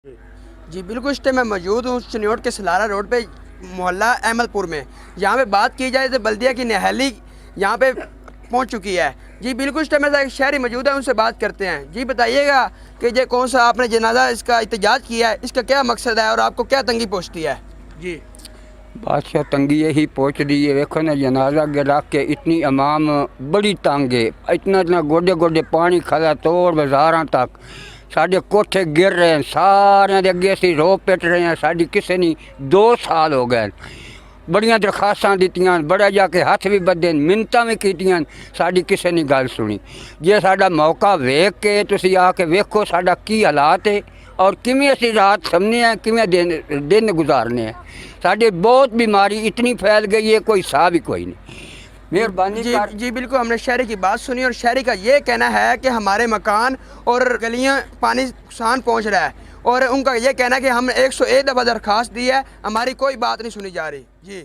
जी बिल्कुल, इस टाइम मैं मौजूद हूँ चनियोट के सलारा रोड पे, मोहल्ला अहमदपुर में। यहाँ पे बात की जाए तो बल्दिया की नहली यहाँ पे पहुँच चुकी है। जी बिल्कुल, इस टाइम मेरे साथ एक शहरी मौजूद है, उनसे बात करते हैं। जी बताइएगा कि ये कौन सा आपने जनाजा इसका एहतजाज किया है, इसका क्या मकसद है और आपको क्या तंगी पहुँचती है? जी बादशाह तंगी यही पहुँच रही है। देखो ना, जनाजा गिरा के इतनी अमाम बड़ी तंग है। इतना इतना गोडे गोडे पानी खड़ा तोड़ बाजारां तक, साढ़े कोठे गिर रहे हैं। सारे दे अगे असीं रो पिट रहे हैं। साड़ी किसी ने 2 साल हो गए, बड़िया दरखास्तां दित्तियां, बड़ा जाके हथ भी बद्धे, मिन्नतां भी कीतियां, साड़ी किसी ने गल सुनी। जे साडा मौका वेख के तुसीं आके वेखो साडा की हालात है और किवें असीं रात समने हैं, किवें दिन गुजारने हैं। साडी बहुत बीमारी इतनी फैल गई है, कोई हिसाब ही कोई नहीं। मेहरबानी जी कर। जी बिल्कुल, हमने शहरी की बात सुनी और शहरी का ये कहना है कि हमारे मकान और गलियां पानी नुकसान पहुंच रहा है, और उनका ये कहना है कि हमने 101 दफ़ा दरख्वास्त दी है, हमारी कोई बात नहीं सुनी जा रही। जी